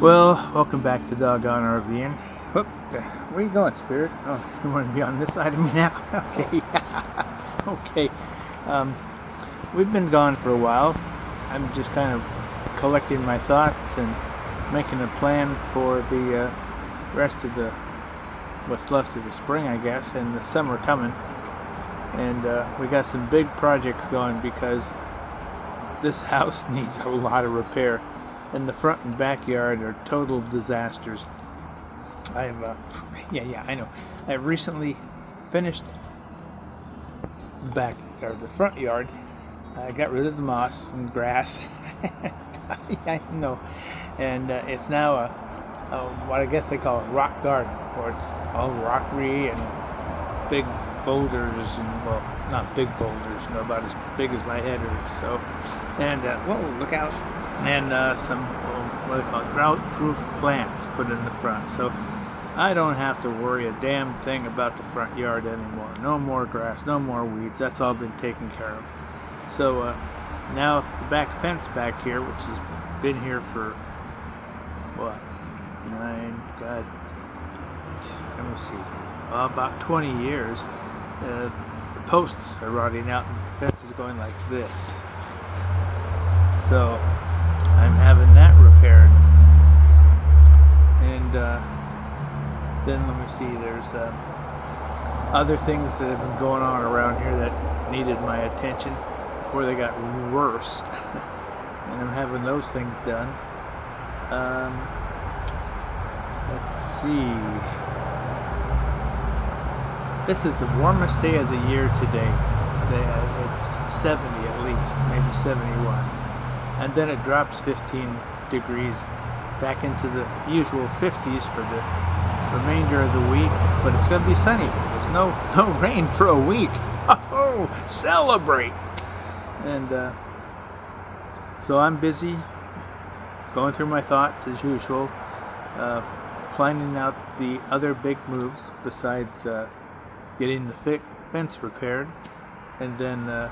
Well, welcome back to Doggone RV'N. Whoop, where are you going, Spirit? Oh, you want to be on this side of me now? Okay, yeah. Okay. We've been gone for a while. I'm just kind of collecting my thoughts and making a plan for the rest of what's left of the spring, I guess, and the summer coming. And we got some big projects going because this house needs a lot of repair. And the front and backyard are total disasters. I've I know. I've recently finished the front yard. I got rid of the moss and grass. I know, and it's now what I guess they call a rock garden, where it's all rockery and big boulders, and well, not big boulders, about as big as my head is. So, and whoa, look out! And some what do they call it, drought-proof plants put in the front, so I don't have to worry a damn thing about the front yard anymore. No more grass, no more weeds. That's all been taken care of. So now the back fence back here, which has been here for what, let me see, about 20 years. The posts are rotting out and the fence is going like this. So I'm having that repaired, and then let me see, there's other things that have been going on around here that needed my attention before they got worse. And I'm having those things done. Let's see, this is the warmest day of the year today. It's 70 at least, maybe 71. And then it drops 15 degrees back into the usual 50s for the remainder of the week, but it's going to be sunny. There's no rain for a week. Oh, celebrate! And so I'm busy going through my thoughts as usual, planning out the other big moves besides getting the fence repaired, and then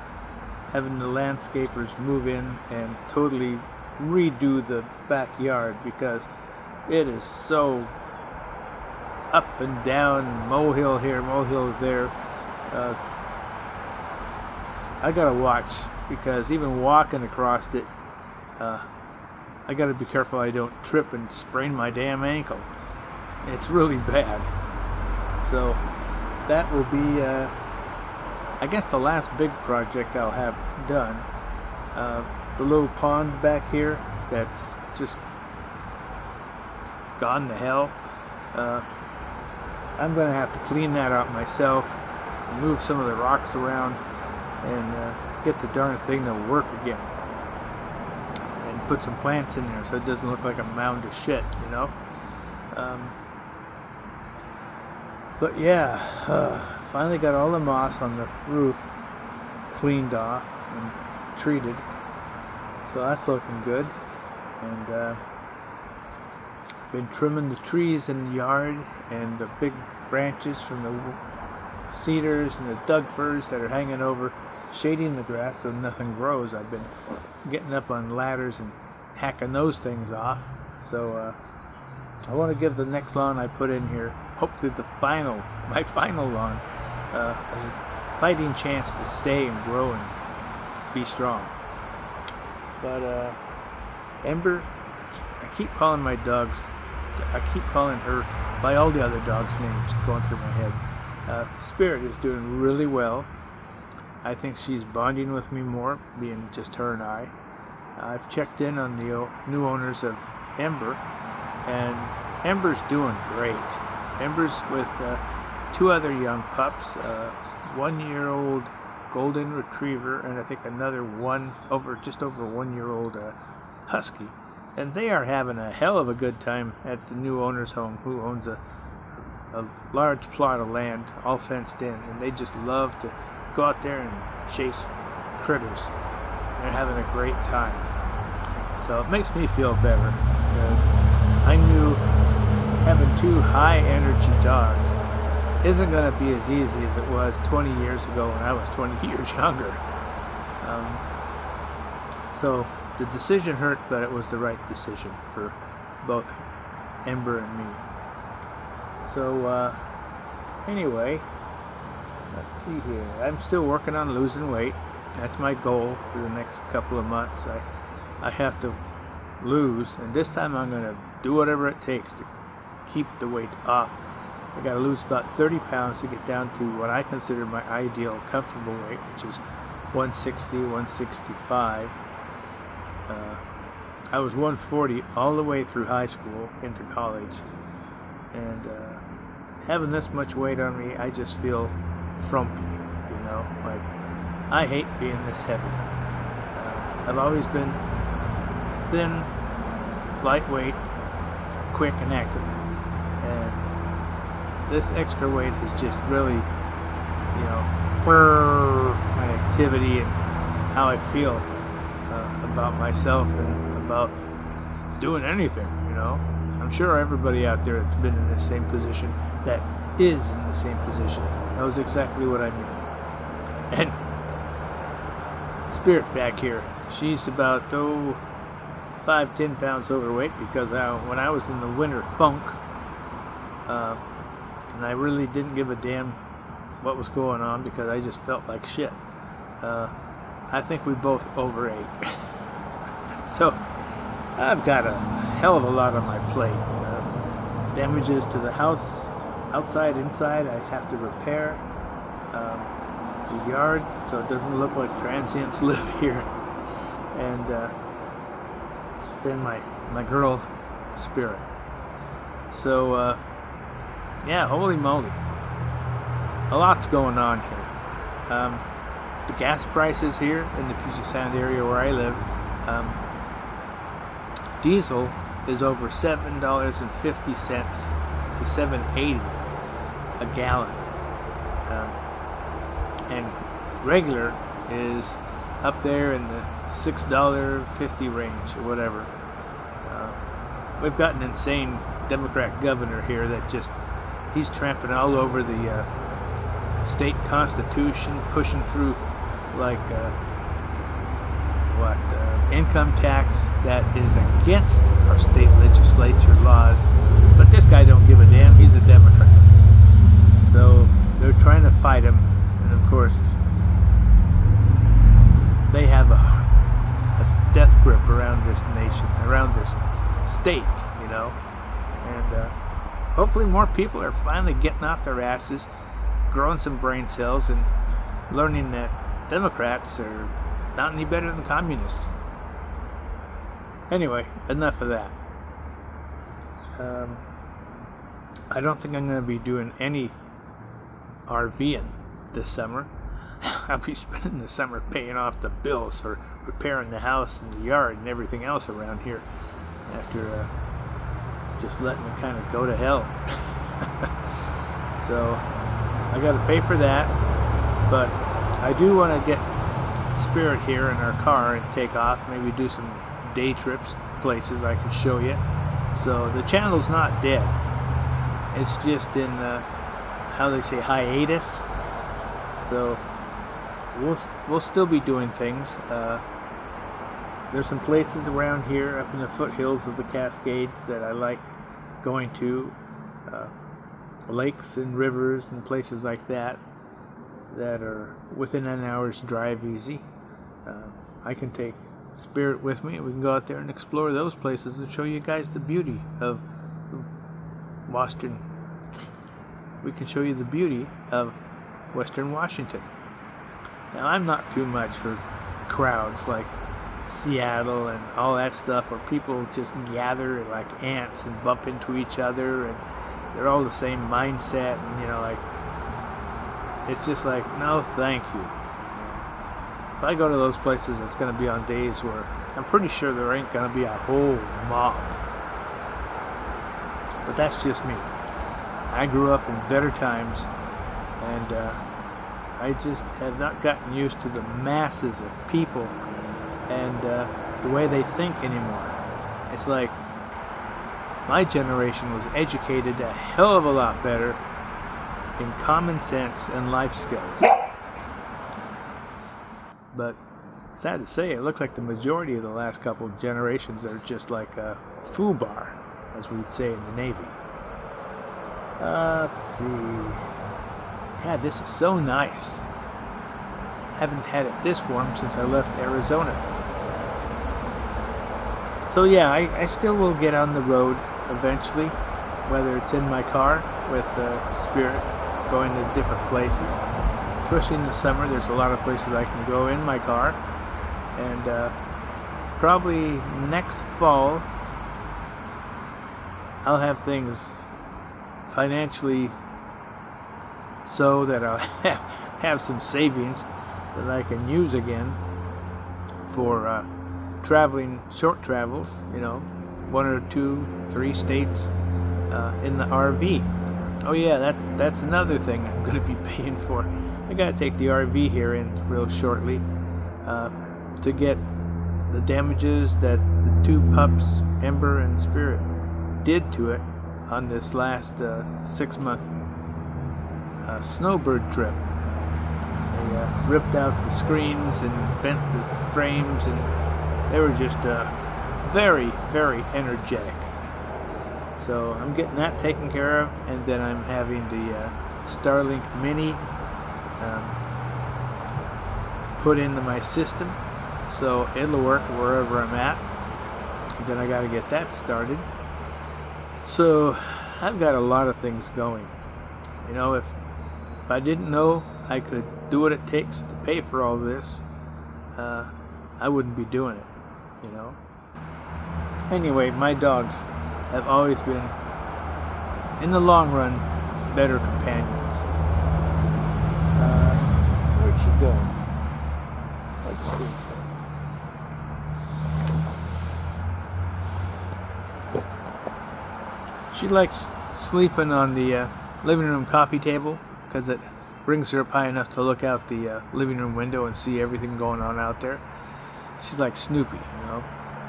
having the landscapers move in and totally redo the backyard, because it is so up and down, molehill here, molehill there. I gotta watch, because even walking across it, I gotta be careful I don't trip and sprain my damn ankle. It's really bad. So that will be I guess the last big project I'll have done. The little pond back here that's just gone to hell. I'm going to have to clean that out myself, move some of the rocks around, and get the darn thing to work again. And put some plants in there so it doesn't look like a mound of shit, But yeah, finally got all the moss on the roof cleaned off and treated, so that's looking good. And been trimming the trees in the yard and the big branches from the cedars and the Doug firs that are hanging over, shading the grass so nothing grows. I've been getting up on ladders and hacking those things off. So I want to give the next lawn I put in here, hopefully my final lawn, a fighting chance to stay and grow and be strong. But Ember, I keep calling my dogs, I keep calling her by all the other dogs' names going through my head. Spirit is doing really well. I think she's bonding with me more, being just her and I. I've checked in on the new owners of Ember, and Ember's doing great. Ember's with two other young pups, 1-year-old golden retriever, and I think another just over 1-year-old husky. And they are having a hell of a good time at the new owner's home, who owns a large plot of land, all fenced in, and they just love to go out there and chase critters. They're having a great time. So it makes me feel better, because I knew having two high-energy dogs isn't going to be as easy as it was 20 years ago when I was 20 years younger. So the decision hurt, but it was the right decision for both Ember and me. So anyway, let's see here. I'm still working on losing weight. That's my goal for the next couple of months. I have to lose, and this time I'm going to do whatever it takes to keep the weight off. I got to lose about 30 pounds to get down to what I consider my ideal comfortable weight, which is 160, 165. I was 140 all the way through high school into college, and having this much weight on me, I just feel frumpy, you know, like I hate being this heavy. I've always been thin, lightweight, quick and active, and this extra weight has just really, you know, my activity and how I feel about myself and about doing anything, you know. I'm sure everybody out there that's been in the same position, that is in the same position, knows exactly what I mean. And Spirit back here, she's about 5-10 pounds overweight because when I was in the winter funk, and I really didn't give a damn what was going on because I just felt like shit. I think we both overate. So I've got a hell of a lot on my plate. Damages to the house, outside, inside, I have to repair. The yard, so it doesn't look like transients live here. And then my girl, Spirit. So, yeah, holy moly. A lot's going on here. The gas prices here in the Puget Sound area where I live, diesel is over $7.50 to $7.80 a gallon, and regular is up there in the $6.50 range or whatever. We've got an insane Democrat governor here that he's tramping all over the state constitution, pushing through like income tax that is against our state legislature laws, but this guy don't give a damn. He's a Democrat, so they're trying to fight him, and of course they have a death grip around this nation, around this state, you know. And hopefully more people are finally getting off their asses, growing some brain cells, and learning that Democrats are not any better than communists. Anyway, enough of that. I don't think I'm going to be doing any RV'N this summer. I'll be spending the summer paying off the bills for repairing the house and the yard and everything else around here after just letting it kind of go to hell. So I got to pay for that, but I do want to get Spirit here in our car and take off, maybe do some day trips, places I can show you. So the channel's not dead. It's just in how they say, hiatus. So we'll still be doing things. There's some places around here up in the foothills of the Cascades that I like going to, lakes and rivers and places like that are within an hour's drive easy. I can take Spirit with me and we can go out there and explore those places and show you guys the beauty of we can show you the beauty of Western Washington. Now, I'm not too much for crowds like Seattle and all that stuff where people just gather like ants and bump into each other and they're all the same mindset, and you know, like, it's just like, no thank you. If I go to those places, it's going to be on days where I'm pretty sure there ain't going to be a whole mob. But that's just me. I grew up in better times, and I just have not gotten used to the masses of people and the way they think anymore. It's like my generation was educated a hell of a lot better in common sense and life skills. But sad to say, it looks like the majority of the last couple of generations are just like a foobar. as we'd say in the Navy. Let's see. God, this is so nice. Haven't had it this warm since I left Arizona. So yeah, I still will get on the road eventually, whether it's in my car with Spirit, going to different places. Especially in the summer, there's a lot of places I can go in my car. And probably next fall, I'll have things financially so that I'll have some savings that I can use again for traveling, short travels, 1 or 2, 3 states in the RV. Oh yeah, that's another thing I'm going to be paying for. I got to take the RV here in real shortly to get the damages that the 2 pups, Ember and Spirit, did to it on this last 6-month snowbird trip. They ripped out the screens and bent the frames, and they were just very, very energetic. So I'm getting that taken care of, and then I'm having the Starlink Mini put into my system, so it'll work wherever I'm at. And then I got to get that started. So I've got a lot of things going. If I didn't know I could do what it takes to pay for all this, I wouldn't be doing it. Anyway, my dogs have always been, in the long run, better companions. Where'd she go? Let's see. She likes sleeping on the living room coffee table because it brings her up high enough to look out the living room window and see everything going on out there. She's like Snoopy,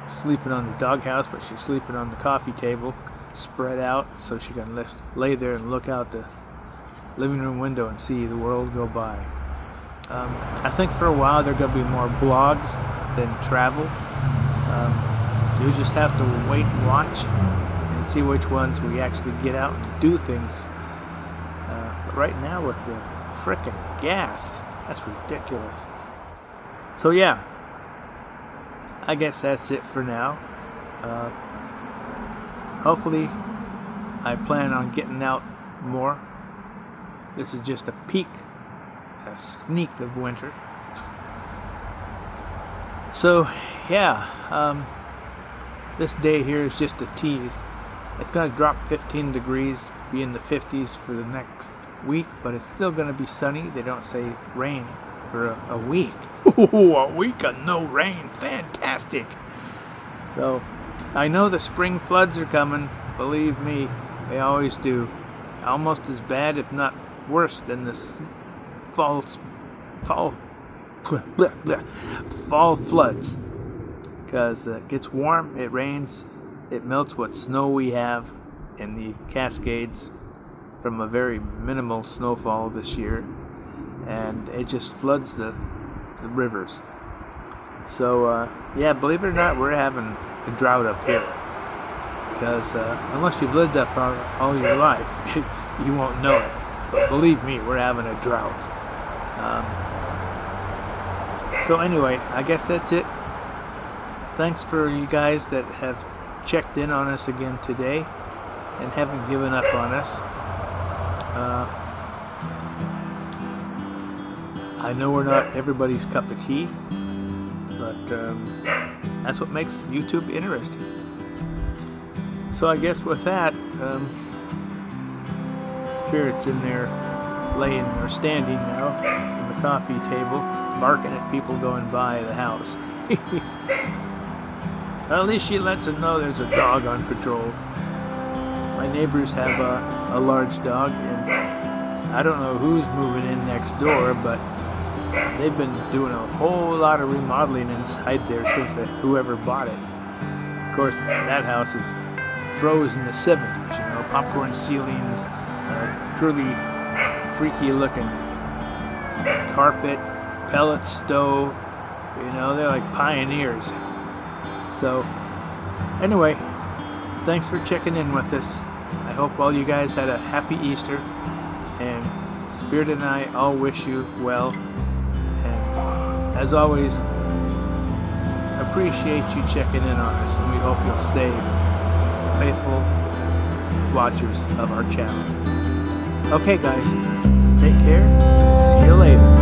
sleeping on the doghouse, but she's sleeping on the coffee table, spread out, so she can lay there and look out the living room window and see the world go by. I think for a while there are going to be more blogs than travel. You just have to wait and watch and see which ones we actually get out and do things. But right now with the frickin' gas, that's ridiculous. So yeah, I guess that's it for now. Hopefully I plan on getting out more. This is just a peek, a sneak of winter. So yeah, this day here is just a tease. It's going to drop 15 degrees, be in the 50s for the next week, but it's still going to be sunny. They don't say rain for a week. Ooh, a week of no rain. Fantastic. So I know the spring floods are coming. Believe me, they always do. Almost as bad, if not worse, than the fall floods. Because it gets warm, it rains, it melts what snow we have in the Cascades from a very minimal snowfall this year, and it just floods the rivers. So yeah, believe it or not, we're having a drought up here, because unless you've lived up all your life, you won't know it, but believe me, we're having a drought. So anyway, I guess that's it. Thanks for you guys that have checked in on us again today and haven't given up on us. I know we're not everybody's cup of tea, but that's what makes YouTube interesting. So I guess with that, Spirit's in there laying or standing now on the coffee table, barking at people going by the house. Well, at least she lets them know there's a dog on patrol. My neighbors have a large dog, and I don't know who's moving in next door, but they've been doing a whole lot of remodeling inside there since whoever bought it. Of course, that house is froze in the 70s, popcorn ceilings, curly, freaky looking carpet, pellet stove, they're like pioneers. So, anyway, thanks for checking in with us. I hope all you guys had a happy Easter, and Spirit and I all wish you well. And as always, appreciate you checking in on us, and we hope you'll stay faithful watchers of our channel. Okay guys, take care. See you later.